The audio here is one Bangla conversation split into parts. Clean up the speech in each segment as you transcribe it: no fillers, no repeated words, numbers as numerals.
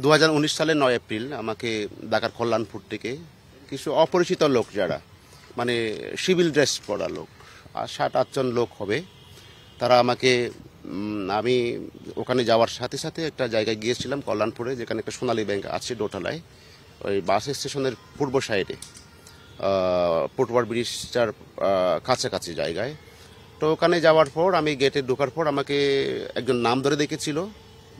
2019 সালের 9 এপ্রিল আমাকে ঢাকার কল্যাণপুর থেকে কিছু অপরিচিত লোক, যারা মানে সিভিল ড্রেস পরা লোক, আর 7-8 জন লোক হবে, তারা আমাকে আমি ওখানে যাওয়ার সাথে সাথে একটা জায়গায় গিয়েছিলাম কল্যাণপুরে, যেখানে একটা সোনালী ব্যাংক আছে দোতলায়, ওই বাস স্টেশনের পূর্ব সাইডে ফুটওভার ব্রিজটার কাছাকাছি জায়গায়। তো ওখানে যাওয়ার পর আমি গেটে ঢোকার পর আমাকে একজন নাম ধরে দেখেছিল,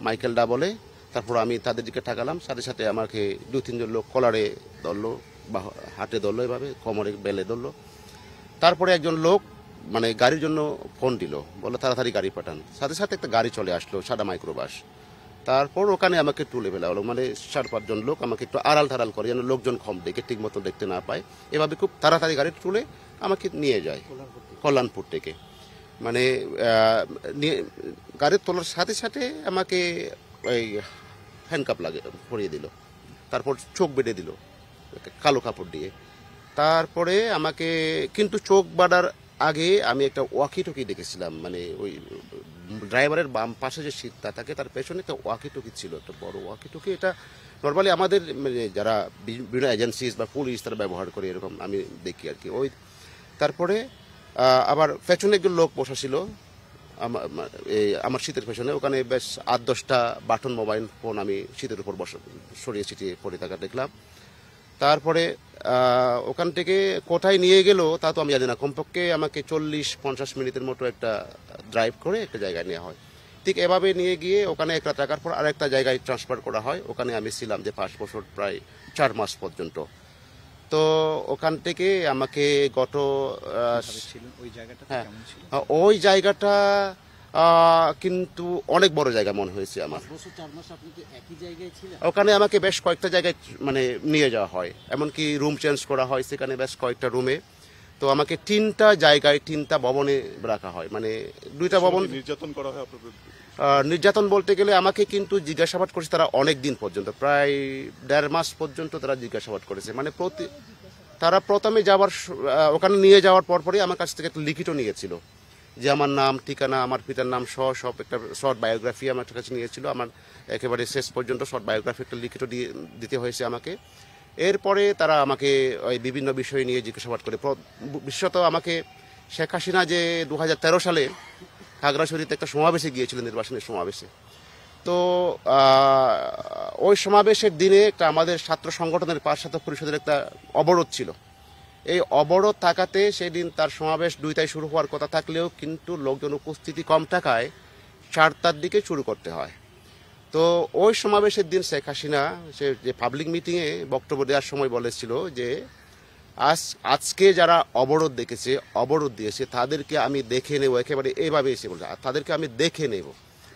মাইকেল ডা বলে। তারপর আমি তাদের দিকে তাকালাম, সাথে সাথে আমাকে 2-3 জন লোক কলারে ধরলো বা হাতে ধরলো, এভাবে কোমরে বেলে ধরলো। তারপরে একজন লোক মানে গাড়ির জন্য ফোন দিল, বললো তাড়াতাড়ি গাড়ি পাঠান। সাথে সাথে একটা গাড়ি চলে আসলো, সাদা মাইক্রোবাস। তারপর ওখানে আমাকে তুলে ফেলা হলো, মানে 4-5 জন লোক আমাকে একটু আড়াল টাড়াল করে, যেন লোকজন কম দেখে ঠিক মতো দেখতে না পায়, এভাবে খুব তাড়াতাড়ি গাড়ি তুলে আমাকে নিয়ে যায় কল্যাণপুর থেকে। মানে গাড়ি তোলার সাথে সাথে আমাকে ওই হ্যান্ডকাপ পরিয়ে দিল, তারপর চোখ বেঁধে দিল কালো কাপড় দিয়ে। তারপরে আমাকে কিন্তু চোখ বাঁধার আগে আমি একটা ওয়াকি টকি দেখেছিলাম, মানে ওই ড্রাইভারের বাম পাশে যে সিটটা থাকে তার পেছনে একটা ওয়াকি টকি ছিল, একটা বড় ওয়াকি টকি। এটা নর্মালি আমাদের মানে যারা বিভিন্ন এজেন্সিস বা পুলিশ তারা ব্যবহার করে, এরকম আমি দেখি আর কি। ওই তারপরে আবার পেছনে একজন লোক বসা ছিল আমার শীতের পেছনে, ওখানে বেশ 8-10টা বাটন মোবাইল ফোন আমি শীতের উপর সরিয়ে ছিটিয়ে পড়ে থাকা দেখলাম। তারপরে ওখান থেকে কোথায় নিয়ে গেল তা তো আমি জানি না, কমপক্ষে আমাকে 40-50 মিনিটের মতো একটা ড্রাইভ করে একটা জায়গায় নেওয়া হয়। ঠিক এভাবে নিয়ে গিয়ে ওখানে একটা টাকার পর আরেকটা জায়গায় ট্রান্সফার করা হয়। ওখানে আমি ছিলাম যে 5 বছর, প্রায় 4 মাস পর্যন্ত। তো ওখান থেকে আমাকে গত হ্যাঁ, ওই জায়গাটা কিন্তু অনেক বড় জায়গা মনে হয়েছে আমার। ওখানে আমাকে বেশ কয়েকটা জায়গায় মানে নিয়ে যাওয়া হয়, এমনকি রুম চেঞ্জ করা হয় সেখানে বেশ কয়েকটা রুমে। তো আমাকে 3টা জায়গায় 3টা ভবনে রাখা হয়, মানে 2টা ভবন। নির্যাতন করা হয় আপনাদের? নির্যাতন বলতে গেলে আমাকে কিন্তু জিজ্ঞাসাবাদ করেছে তারা অনেক দিন পর্যন্ত, প্রায় 1.5 মাস পর্যন্ত তারা জিজ্ঞাসাবাদ করেছে। মানে তারা প্রথমে ওখানে নিয়ে যাওয়ার পরপরই আমার কাছ থেকে একটা লিখিত নিয়েছিল, যে আমার নাম, ঠিকানা, আমার পিতার নাম সব একটা শর্ট বায়োগ্রাফি আমার কাছে নিয়েছিল। আমার একেবারে শেষ পর্যন্ত শর্ট বায়োগ্রাফি একটা লিখিত দিতে হয়েছে আমাকে। এরপরে তারা আমাকে ওই বিভিন্ন বিষয় নিয়ে জিজ্ঞাসাবাদ করে, বিশেষত আমাকে শেখ হাসিনা যে 2013 সালে খাগড়াছড়িতে একটা সমাবেশে গিয়েছিল, নির্বাচনের সমাবেশে। তো ওই সমাবেশের দিনে একটা আমাদের ছাত্র সংগঠনের ছাত্র পরিষদের একটা অবরোধ ছিল। এই অবরোধ থাকাতে সেদিন তার সমাবেশ 2টায় শুরু হওয়ার কথা থাকলেও কিন্তু লোকজন উপস্থিতি কম থাকায় 4টার দিকে শুরু করতে হয়। তো ওই সমাবেশের দিন শেখ হাসিনা সে যে পাবলিক মিটিংয়ে বক্তব্য দেওয়ার সময় বলেছিল যে আজকে যারা অবরোধ দিয়েছে তাদেরকে আমি দেখে নেব, একেবারে এইভাবে এসে বলছে, তাদেরকে আমি দেখে নেব,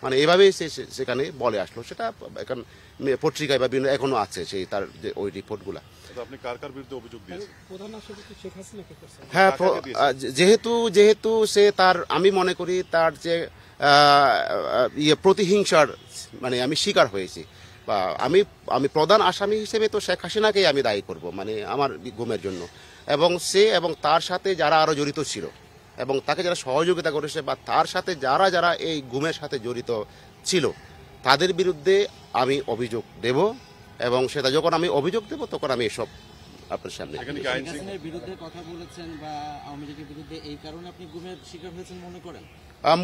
মানে এভাবেই সেখানে বলে আসলো। সেটা এখন পত্রিকায় বা বিভিন্ন এখনো আছে সেই তার যে ওই রিপোর্টগুলা। আপনি কার কার বিরুদ্ধে অভিযোগ দিয়েছেন? হ্যাঁ, যেহেতু সে তার, আমি মনে করি তার যে প্রতিহিংসার মানে আমি শিকার হয়েছি, বা আমি প্রধান আসামি হিসেবে তো শেখ হাসিনাকেই আমি দায়ী করব, মানে আমার গুমের জন্য। এবং সে এবং তার সাথে যারা আরো জড়িত ছিল এবং তাকে যারা সহযোগিতা করেছে বা তার সাথে যারা এই গুমের সাথে জড়িত ছিল, তাদের বিরুদ্ধে আমি অভিযোগ দেব। এবং সেটা যখন আমি অভিযোগ দেব তখন আমি এসব আপনার সামনে বিরুদ্ধে কথা বলেছেন বা আওয়ামী লীগের বিরুদ্ধে, এই কারণে আপনি গুমের শিকার হয়েছেন মনে করেন?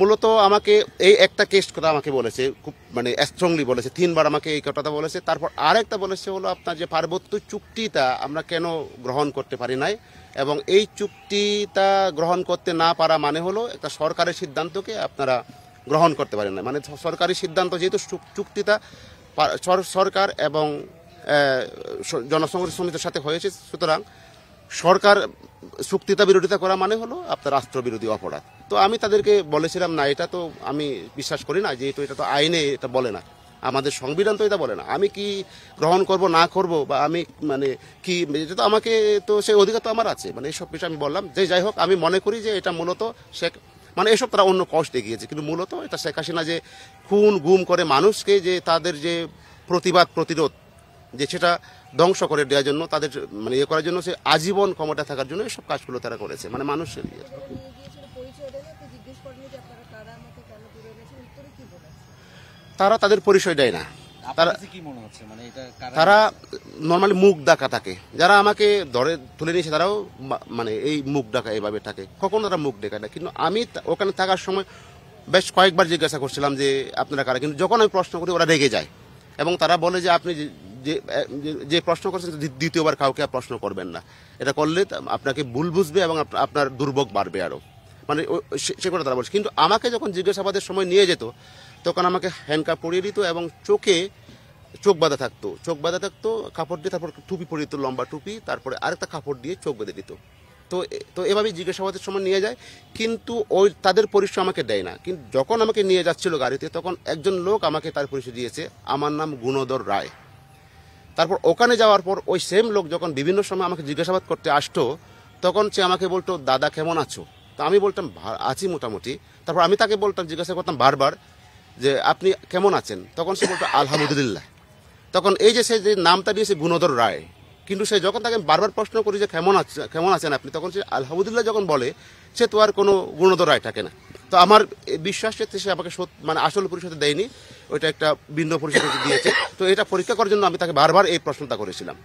মূলত আমাকে এই একটা কেস কথা আমাকে বলেছে, খুব মানে স্ট্রংলি বলেছে, 3বার আমাকে এই কথাটা বলেছে। তারপর আরেকটা বলেছে হলো আপনার যে পার্বত্য চুক্তিটা আমরা কেন গ্রহণ করতে পারি নাই, এবং এই চুক্তিটা গ্রহণ করতে না পারা মানে হলো একটা সরকারের সিদ্ধান্তকে আপনারা গ্রহণ করতে পারেন না। মানে সরকারি সিদ্ধান্ত যেহেতু চুক্তিটা সরকার এবং জনসংঘর্ষ সমিতির সাথে হয়েছে, সুতরাং সরকার চুক্তিটা বিরোধিতা করা মানে হলো আপনার রাষ্ট্রবিরোধী অপরাধ। তো আমি তাদেরকে বলেছিলাম না, এটা তো আমি বিশ্বাস করি না, যেহেতু এটা তো আইনে এটা বলে না, আমাদের সংবিধান তো এটা বলে না, আমি কি গ্রহণ করব না করব বা আমি মানে কি, এটা তো আমাকে তো সেই অধিকার তো আমার আছে, মানে এইসব বিষয়ে আমি বললাম। যে যাই হোক, আমি মনে করি যে এটা মূলত মানে এসব তারা অন্য কষ্ট দেখিয়েছে, কিন্তু মূলত এটা শেখ হাসিনা যে খুন গুম করে মানুষকে যে তাদের যে প্রতিবাদ প্রতিরোধ যে সেটা ধ্বংস করে দেওয়ার জন্য, তাদের মানে ইয়ে করার জন্য, সে আজীবন ক্ষমতা থাকার জন্য এসব কাজগুলো তারা করেছে, মানে মানুষের তারা তাদের পরিচয় দেয় না। আপনার কাছে কি মনে হচ্ছে মানে এটা তারা নর্মালি মুখ ডাকা থাকে, যারা আমাকে ধরে তুলে নিয়েছে তারাও মানে এই মুখ ডাকা এইভাবে থাকে, কখনো তারা মুখ ডেকে না। কিন্তু আমি ওখানে থাকার সময় বেশ কয়েকবার জিজ্ঞাসা করছিলাম যে আপনারা কারা, কিন্তু যখন আমি প্রশ্ন করি ওরা রেগে যায় এবং তারা বলে যে আপনি যে প্রশ্ন করছেন দ্বিতীয়বার কাউকে আর প্রশ্ন করবেন না, এটা করলে আপনাকে ভুল বুঝবে এবং আপনার দুর্ভোগ বাড়বে আরো, মানে সে কথা তারা বলছে। কিন্তু আমাকে যখন জিজ্ঞাসাবাদের সময় নিয়ে যেত তখন আমাকে হ্যান্ডকাপ পরিয়ে দিত এবং চোখ বাঁধা থাকতো কাপড় দিয়ে, তারপর টুপি পরিয়ে দিত, লম্বা টুপি, তারপরে আরেকটা কাপড় দিয়ে চোখ বেঁধে দিত। তো এভাবেই জিজ্ঞাসাবাদের সময় নিয়ে যায়, কিন্তু ওই তাদের পরিচয় আমাকে দেয় না। কিন্তু যখন আমাকে নিয়ে যাচ্ছিল গাড়িতে তখন একজন লোক আমাকে তার পরিচয় দিয়েছে, আমার নাম গুণধর রায়। তারপর ওখানে যাওয়ার পর ওই সেম লোক যখন বিভিন্ন সময় আমাকে জিজ্ঞাসাবাদ করতে আসতো তখন সে আমাকে বলতো দাদা কেমন আছো, তো আমি বলতাম আছি মোটামুটি। তারপর আমি তাকে বলতাম, জিজ্ঞাসা করতাম বারবার যে আপনি কেমন আছেন, তখন সে বলতো আলহামদুলিল্লাহ। তখন এই যে সে যে নামটা দিয়েছে গুণধর রায়, কিন্তু সে যখন তাকে বারবার প্রশ্ন করি যে কেমন আছেন আপনি, তখন সে আলহামদুলিল্লাহ যখন বলে, সে তো আর কোনো গুণধর রায় থাকে না। তো আমার বিশ্বাস যে সে আমাকে মানে আসল পরিচয় দেয়নি, ওইটা একটা ভিন্ন পরিচয় দিয়েছে। তো এটা পরীক্ষা করার জন্য আমি তাকে বারবার এই প্রশ্নটা করেছিলাম।